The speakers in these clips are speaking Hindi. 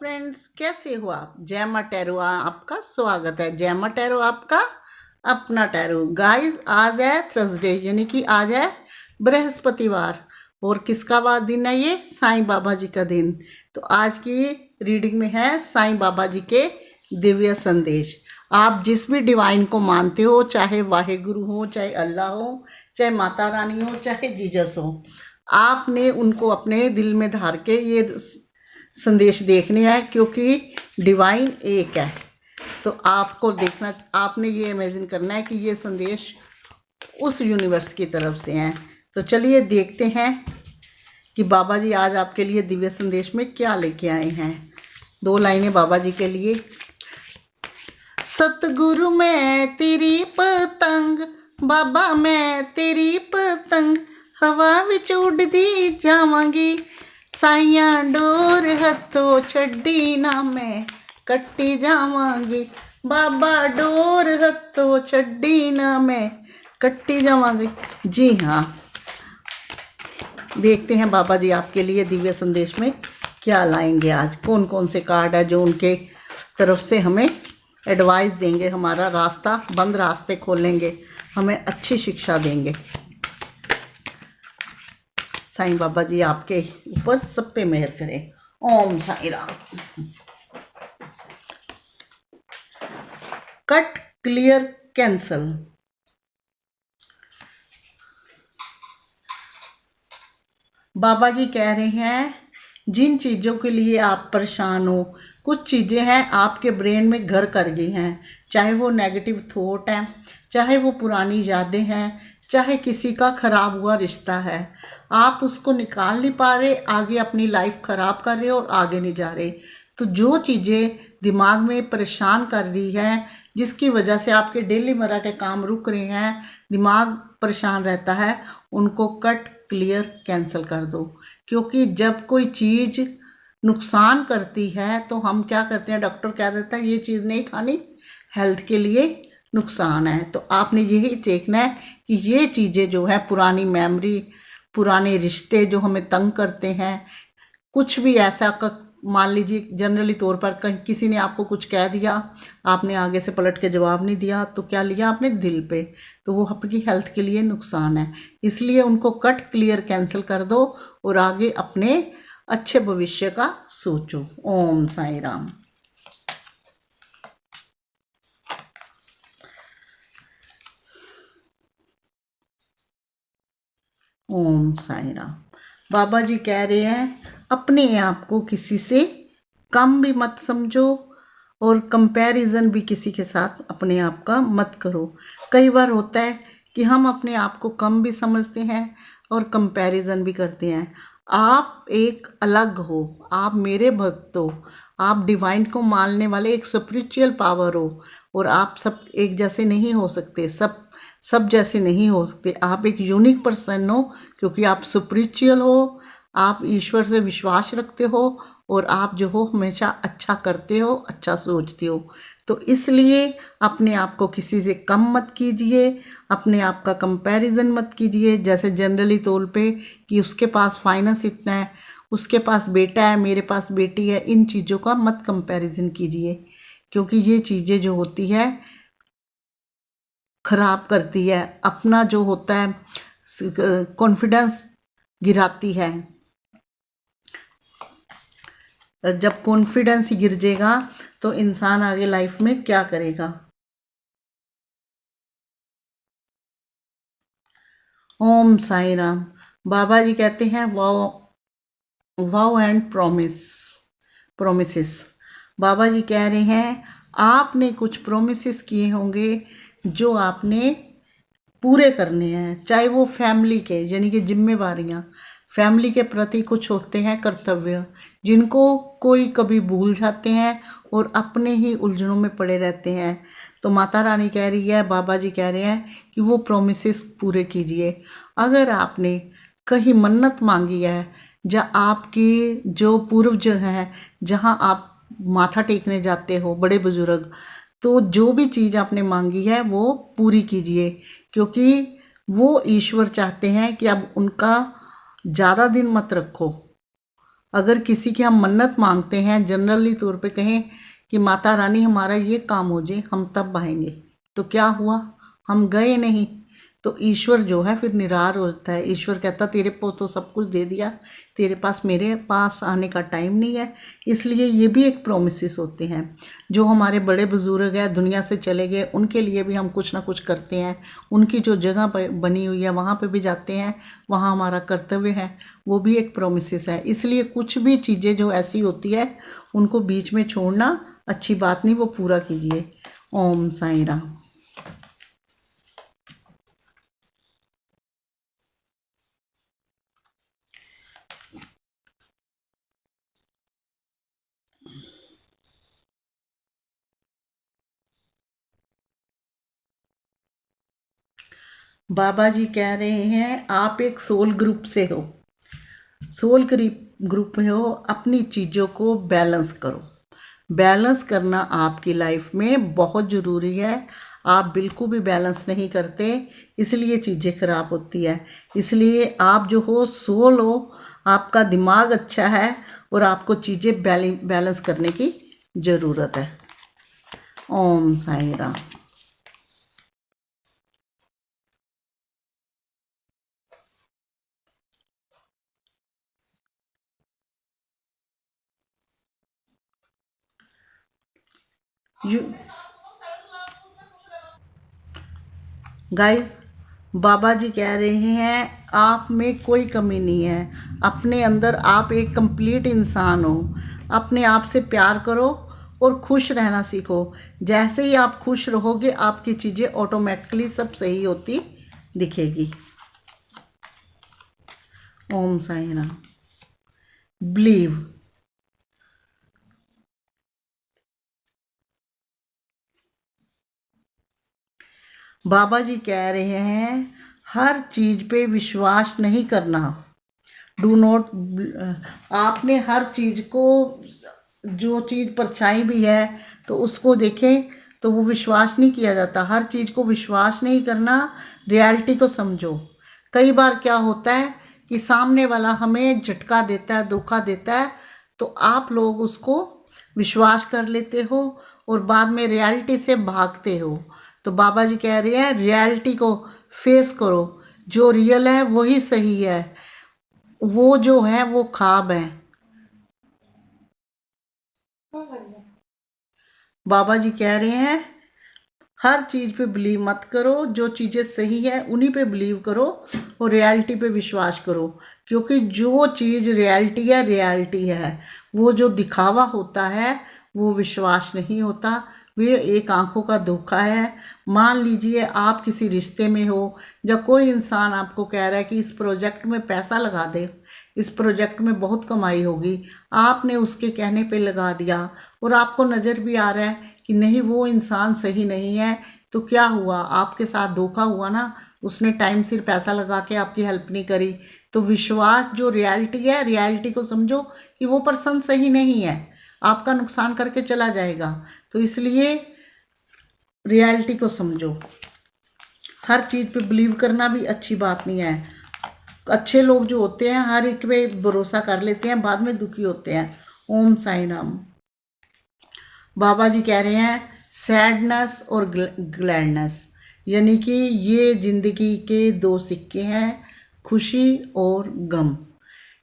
फ्रेंड्स, कैसे हो आप। जय मां टैरो आपका स्वागत है। जय मां टैरो आपका अपना टैरो। गाइस, आज है थर्सडे, यानी कि आज है बृहस्पतिवार। और किसका वार दिन है? ये साईं बाबा जी का दिन। तो आज की रीडिंग में है साईं बाबा जी के दिव्य संदेश। आप जिस भी डिवाइन को मानते हो, चाहे वाहेगुरु हो, चाहे अल्लाह हो, चाहे माता रानी हो, चाहे जीसस हो, आपने उनको अपने दिल में धार के ये संदेश देखने हैं, क्योंकि डिवाइन एक है। तो आपको देखना, आपने ये इमेजिन करना है कि ये संदेश उस यूनिवर्स की तरफ से हैं। तो चलिए देखते हैं कि बाबा जी आज आपके लिए दिव्य संदेश में क्या लेके आए हैं। 2 लाइनें बाबा जी के लिए। सतगुरु मैं तेरी पतंग, बाबा मैं तेरी पतंग, हवा विच उड़दी जावांगी, साइया डोर हथों छड्डी ना मैं कट्टी जावांगी, बाबा डोर हथों छड्डी ना मैं कट्टी जावांगी। जी हाँ, देखते हैं बाबा जी आपके लिए दिव्य संदेश में क्या लाएंगे आज। कौन कौन से कार्ड है जो उनके तरफ से हमें एडवाइस देंगे, हमारा रास्ता, बंद रास्ते खोलेंगे, हमें अच्छी शिक्षा देंगे। साईं बाबा जी आपके ऊपर सब पे मेहर करें। ओम Sai Ram. Cut, clear, cancel. बाबा जी कह रहे हैं, जिन चीज़ों के लिए आप परेशान हो, कुछ चीज़ें हैं आपके ब्रेन में घर कर गई हैं, चाहे वो नेगेटिव थॉट है, चाहे वो पुरानी यादें हैं, चाहे किसी का खराब हुआ रिश्ता है। आप उसको निकाल नहीं पा रहे, आगे अपनी लाइफ खराब कर रहे हो और आगे नहीं जा रहे। तो जो चीज़ें दिमाग में परेशान कर रही है, जिसकी वजह से आपके डेली मर्रा के काम रुक रहे हैं, दिमाग परेशान रहता है, उनको कट, क्लियर, कैंसिल कर दो। क्योंकि जब कोई चीज़ नुकसान करती है तो हम क्या करते हैं, डॉक्टर कह देता है ये चीज़ नहीं खानी, हेल्थ के लिए नुकसान है। तो आपने यही देखना है कि ये चीज़ें जो है, पुरानी मेमोरी, पुराने रिश्ते जो हमें तंग करते हैं, कुछ भी ऐसा मान लीजिए जनरली तौर पर कहीं किसी ने आपको कुछ कह दिया, आपने आगे से पलट के जवाब नहीं दिया, तो क्या लिया आपने दिल पे, तो वो आपकी हेल्थ के लिए नुकसान है। इसलिए उनको कट, क्लियर, कैंसिल कर दो और आगे अपने अच्छे भविष्य का सोचो। ओम साईं राम। ओम साईं राम। बाबा जी कह रहे हैं, अपने आप को किसी से कम भी मत समझो और कंपैरिजन भी किसी के साथ अपने आप का मत करो। कई बार होता है कि हम अपने आप को कम भी समझते हैं और कंपैरिजन भी करते हैं। आप एक अलग हो, आप मेरे भक्त हो, आप डिवाइन को मानने वाले एक स्पिरिचुअल पावर हो, और आप सब एक जैसे नहीं हो सकते, सब जैसे नहीं हो सकते। आप एक यूनिक पर्सन हो, क्योंकि आप स्पिरिचुअल हो, आप ईश्वर से विश्वास रखते हो, और आप जो हो हमेशा अच्छा करते हो, अच्छा सोचते हो। तो इसलिए अपने आप को किसी से कम मत कीजिए, अपने आप का कंपैरिजन मत कीजिए। जैसे जनरली तौर पे कि उसके पास फाइनेंस इतना है, उसके पास बेटा है, मेरे पास बेटी है, इन चीज़ों का मत कंपैरिजन कीजिए, क्योंकि ये चीज़ें जो होती है खराब करती है, अपना जो होता है कॉन्फिडेंस गिराती है। जब कॉन्फिडेंस ही गिर जाएगा तो इंसान आगे लाइफ में क्या करेगा। ओम साईं राम। बाबा जी कहते हैं, वाव एंड प्रोमिसेस। बाबा जी कह रहे हैं, आपने कुछ प्रोमिसेस किए होंगे जो आपने पूरे करने हैं, चाहे वो फैमिली के, यानी कि जिम्मेवारियाँ, फैमिली के प्रति कुछ होते हैं कर्तव्य, जिनको कोई कभी भूल जाते हैं और अपने ही उलझनों में पड़े रहते हैं। तो माता रानी कह रही है, बाबा जी कह रहे हैं कि वो प्रोमिसेस पूरे कीजिए। अगर आपने कहीं मन्नत मांगी है, या आपकी जो पूर्वज हैं, जहाँ आप माथा टेकने जाते हो, बड़े बुजुर्ग, तो जो भी चीज़ आपने मांगी है वो पूरी कीजिए, क्योंकि वो ईश्वर चाहते हैं कि अब उनका ज़्यादा दिन मत रखो, अगर किसी की हम मन्नत मांगते हैं, जनरली तौर पे कहें कि माता रानी हमारा ये काम हो जाए, हम तब आएंगे, तो क्या हुआ, हम गए नहीं। तो ईश्वर जो है फिर निराश होता है। ईश्वर कहता तेरे को तो सब कुछ दे दिया, तेरे पास मेरे पास आने का टाइम नहीं है। इसलिए ये भी एक प्रोमिसेस होते हैं। जो हमारे बड़े बुजुर्ग हैं दुनिया से चले गए, उनके लिए भी हम कुछ ना कुछ करते हैं। उनकी जो जगह बनी हुई है वहाँ पे भी जाते हैं, वहाँ हमारा कर्तव्य है, वो भी एक प्रोमिसेस है। इसलिए कुछ भी चीज़ें जो ऐसी होती है उनको बीच में छोड़ना अच्छी बात नहीं, वो पूरा कीजिए। ओम साईं राम। बाबा जी कह रहे हैं आप एक सोल ग्रुप से हो, सोल ग्रुप में हो, अपनी चीज़ों को बैलेंस करो। बैलेंस करना आपकी लाइफ में बहुत ज़रूरी है। आप बिल्कुल भी बैलेंस नहीं करते, इसलिए चीज़ें खराब होती है। इसलिए आप जो हो सोल हो, आपका दिमाग अच्छा है और आपको चीज़ें बैलेंस करने की ज़रूरत है। ओम साईं राम। यू गाइस, बाबा जी कह रहे हैं आप में कोई कमी नहीं है, अपने अंदर आप एक कंप्लीट इंसान हो। अपने आप से प्यार करो और खुश रहना सीखो। जैसे ही आप खुश रहोगे आपकी चीज़ें ऑटोमेटिकली सब सही होती दिखेगी। ओम साईं राम। बिलीव। बाबा जी कह रहे हैं हर चीज़ पे विश्वास नहीं करना। डू नॉट, आपने हर चीज़ को, जो चीज़ परछाई भी है तो उसको देखें तो वो विश्वास नहीं किया जाता। हर चीज़ को विश्वास नहीं करना, रियलिटी को समझो। कई बार क्या होता है कि सामने वाला हमें झटका देता है, धोखा देता है, तो आप लोग उसको विश्वास कर लेते हो और बाद में रियलिटी से भागते हो। तो बाबा जी कह रहे हैं रियलिटी को फेस करो, जो रियल है वही सही है, वो जो है वो ख्वाब है। बाबा जी कह रहे हैं हर चीज़ पे बिलीव मत करो, जो चीज़ें सही है उन्हीं पे बिलीव करो और रियलिटी पे विश्वास करो। क्योंकि जो चीज़ रियलिटी है, वो जो दिखावा होता है वो विश्वास नहीं होता, वे एक आंखों का धोखा है। मान लीजिए आप किसी रिश्ते में हो, जब कोई इंसान आपको कह रहा है कि इस प्रोजेक्ट में पैसा लगा दे, इस प्रोजेक्ट में बहुत कमाई होगी, आपने उसके कहने पे लगा दिया और आपको नज़र भी आ रहा है कि नहीं वो इंसान सही नहीं है, तो क्या हुआ, आपके साथ धोखा हुआ ना। उसने टाइम सिर पैसा लगा के आपकी हेल्प नहीं करी। तो विश्वास जो रियलिटी है, रियलिटी को समझो कि वो पर्सन सही नहीं है, आपका नुकसान करके चला जाएगा। तो इसलिए रियलिटी को समझो। हर चीज़ पे बिलीव करना भी अच्छी बात नहीं है। अच्छे लोग जो होते हैं हर एक पे भरोसा कर लेते हैं, बाद में दुखी होते हैं। ओम साईं राम। बाबा जी कह रहे हैं सैडनेस और ग्लैडनेस, यानी कि ये जिंदगी के दो सिक्के हैं, खुशी और गम।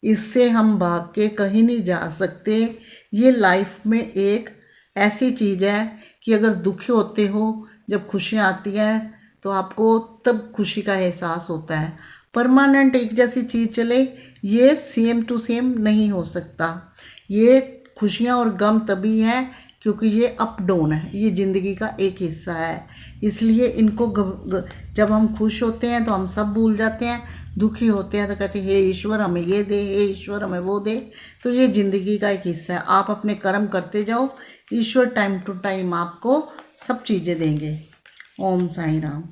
इससे हम भाग के कहीं नहीं जा सकते। ये लाइफ में एक ऐसी चीज़ है कि अगर दुखी होते हो, जब खुशियाँ आती हैं तो आपको तब खुशी का एहसास होता है। परमानेंट एक जैसी चीज़ चले, ये सेम टू सेम नहीं हो सकता। ये खुशियाँ और गम तभी है क्योंकि ये अप डाउन है, ये ज़िंदगी का एक हिस्सा है। इसलिए इनको जब हम खुश होते हैं तो हम सब भूल जाते हैं, दुखी होते हैं तो कहते हैं हे ईश्वर हमें ये दे, हे ईश्वर हमें वो दे। तो ये ज़िंदगी का एक हिस्सा है। आप अपने कर्म करते जाओ, ईश्वर टाइम टू टाइम आपको सब चीज़ें देंगे। ओम साईं राम।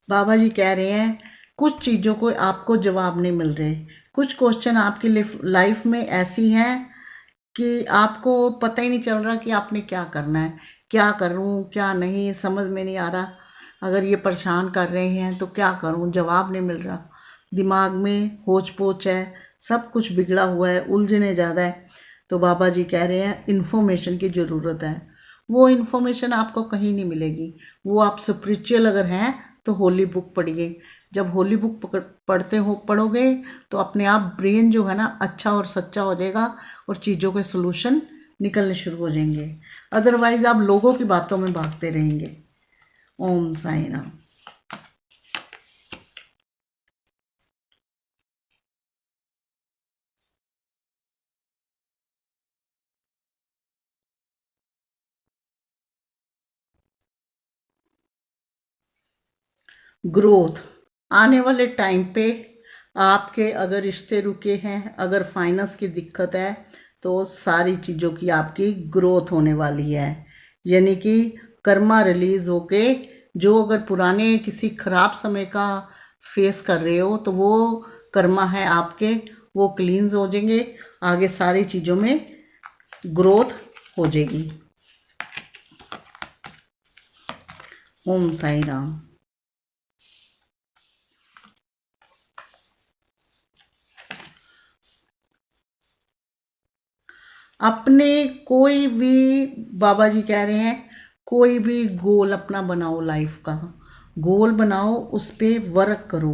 बाबा जी कह रहे हैं कुछ चीज़ों को आपको जवाब नहीं मिल रहे, कुछ क्वेश्चन आपकी लाइफ में ऐसी हैं कि आपको पता ही नहीं चल रहा कि आपने क्या करना है, क्या करूं क्या नहीं, समझ में नहीं आ रहा। अगर ये परेशान कर रहे हैं तो क्या करूं, जवाब नहीं मिल रहा। दिमाग में होच पोच है, सब कुछ बिगड़ा हुआ है, उलझने ज़्यादा है, तो बाबा जी कह रहे हैं इन्फॉर्मेशन की ज़रूरत है। वो इन्फॉर्मेशन आपको कहीं नहीं मिलेगी। वो आप स्पिरिचुअल अगर हैं तो होली बुक पढ़िए। जब होली बुक पढ़ोगे तो अपने आप ब्रेन जो है ना अच्छा और सच्चा हो जाएगा और चीज़ों के सोल्यूशन निकलने शुरू हो जाएंगे। अदरवाइज आप लोगों की बातों में भागते रहेंगे। ओम साई राम। ग्रोथ आने वाले टाइम पे आपके अगर रिश्ते रुके हैं, अगर फाइनेंस की दिक्कत है, तो सारी चीज़ों की आपकी ग्रोथ होने वाली है। यानी कि कर्मा रिलीज होके जो अगर पुराने किसी खराब समय का फेस कर रहे हो तो वो कर्मा है आपके, वो क्लींस हो जाएंगे। आगे सारी चीज़ों में ग्रोथ हो जाएगी। ओम साई राम। अपने कोई भी, बाबा जी कह रहे हैं कोई भी गोल अपना बनाओ, लाइफ का गोल बनाओ, उस पर वर्क करो,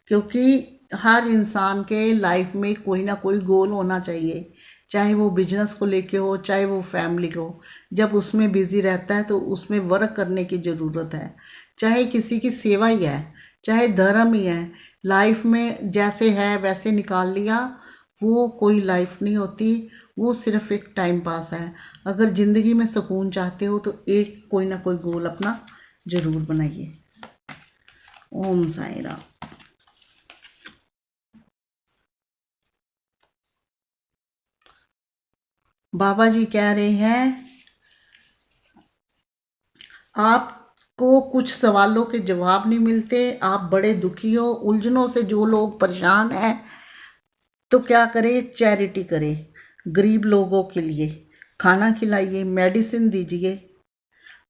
क्योंकि हर इंसान के लाइफ में कोई ना कोई गोल होना चाहिए। चाहे वो बिजनेस को लेके हो, चाहे वो फैमिली को। जब उसमें बिजी रहता है तो उसमें वर्क करने की ज़रूरत है। चाहे किसी की सेवा ही है, चाहे धर्म ही है, लाइफ में जैसे है वैसे निकाल लिया, वो कोई लाइफ नहीं होती। वो सिर्फ एक टाइम पास है। अगर ज़िंदगी में सुकून चाहते हो तो एक कोई ना कोई गोल अपना ज़रूर बनाइए। ओम साई राम। बाबा जी कह रहे हैं आपको कुछ सवालों के जवाब नहीं मिलते, आप बड़े दुखी हो, उलझनों से जो लोग परेशान हैं, तो क्या करें? चैरिटी करें। गरीब लोगों के लिए खाना खिलाइए, मेडिसिन दीजिए,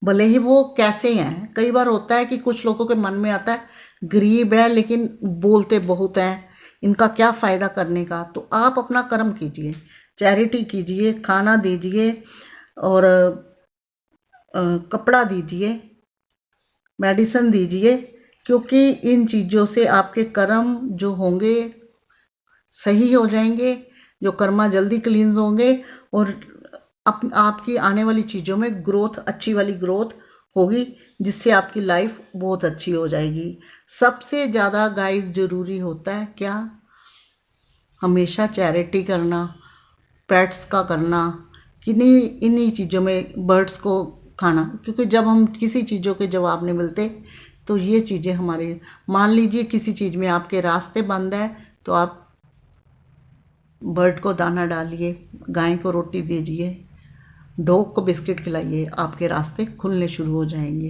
भले ही वो कैसे हैं। कई बार होता है कि कुछ लोगों के मन में आता है गरीब है लेकिन बोलते बहुत हैं, इनका क्या फ़ायदा करने का। तो आप अपना कर्म कीजिए, चैरिटी कीजिए, खाना दीजिए और कपड़ा दीजिए, मेडिसिन दीजिए, क्योंकि इन चीज़ों से आपके कर्म जो होंगे सही हो जाएंगे, जो कर्मा जल्दी क्लींस होंगे और आपकी आने वाली चीज़ों में ग्रोथ, अच्छी वाली ग्रोथ होगी, जिससे आपकी लाइफ बहुत अच्छी हो जाएगी। सबसे ज़्यादा गाइस ज़रूरी होता है क्या? हमेशा चैरिटी करना, पेट्स का करना, किन्हीं इन्हीं चीज़ों में, बर्ड्स को खाना, क्योंकि जब हम किसी चीज़ों के जवाब नहीं मिलते तो ये चीज़ें हमारे, मान लीजिए किसी चीज़ में आपके रास्ते बंद है तो आप बर्ड को दाना डालिए, गाय को रोटी दीजिए, डॉग को बिस्किट खिलाइए, आपके रास्ते खुलने शुरू हो जाएंगे।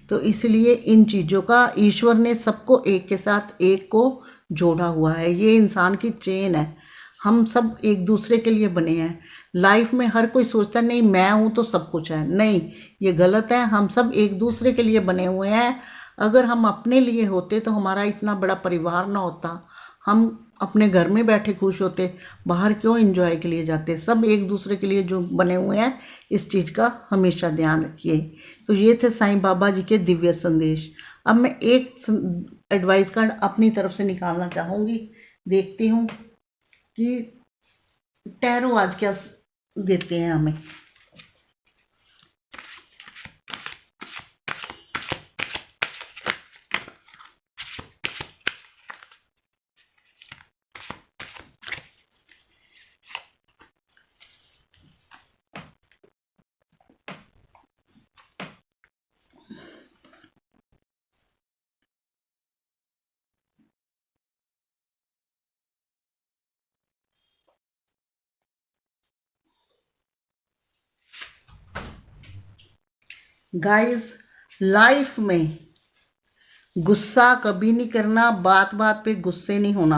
तो इसलिए इन चीज़ों का ईश्वर ने सबको एक के साथ एक को जोड़ा हुआ है। ये इंसान की चेन है, हम सब एक दूसरे के लिए बने हैं। लाइफ में हर कोई सोचता है नहीं मैं हूँ तो सब कुछ है, नहीं, ये गलत है। हम सब एक दूसरे के लिए बने हुए हैं। अगर हम अपने लिए होते तो हमारा इतना बड़ा परिवार ना होता, हम अपने घर में बैठे खुश होते, बाहर क्यों एंजॉय के लिए जाते। सब एक दूसरे के लिए जो बने हुए हैं, इस चीज़ का हमेशा ध्यान रखिए। तो ये थे साईं बाबा जी के दिव्य संदेश। अब मैं एक एडवाइस कार्ड अपनी तरफ से निकालना चाहूँगी, देखती हूँ कि टैरो आज क्या देते हैं हमें। गाइस, लाइफ में गुस्सा कभी नहीं करना, बात बात पे गुस्से नहीं होना,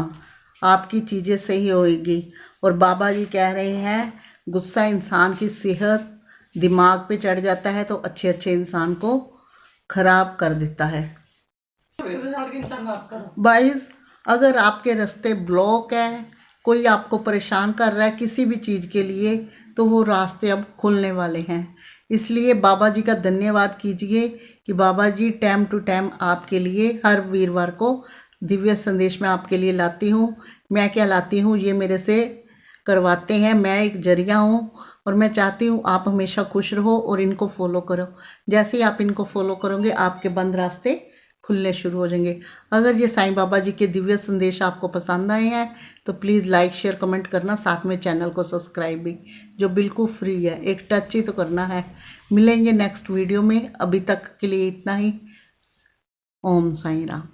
आपकी चीज़ें सही होएगी। और बाबा जी कह रहे हैं गुस्सा इंसान की सेहत, दिमाग पे चढ़ जाता है तो अच्छे अच्छे इंसान को खराब कर देता है। 22 अगर आपके रास्ते ब्लॉक है, कोई आपको परेशान कर रहा है किसी भी चीज़ के लिए, तो वो रास्ते अब खुलने वाले हैं। इसलिए बाबा जी का धन्यवाद कीजिए कि बाबा जी टाइम टू टाइम आपके लिए हर वीरवार को दिव्य संदेश में आपके लिए लाती हूँ। मैं क्या लाती हूँ, ये मेरे से करवाते हैं। मैं एक जरिया हूँ और मैं चाहती हूँ आप हमेशा खुश रहो और इनको फॉलो करो। जैसे ही आप इनको फॉलो करोगे आपके बंद रास्ते खुलने शुरू हो जाएंगे। अगर ये साईं बाबा जी के दिव्य संदेश आपको पसंद आए हैं तो प्लीज़ लाइक शेयर कमेंट करना, साथ में चैनल को सब्सक्राइब भी, जो बिल्कुल फ्री है, एक टच ही तो करना है। मिलेंगे नेक्स्ट वीडियो में, अभी तक के लिए इतना ही। ओम साईं राम।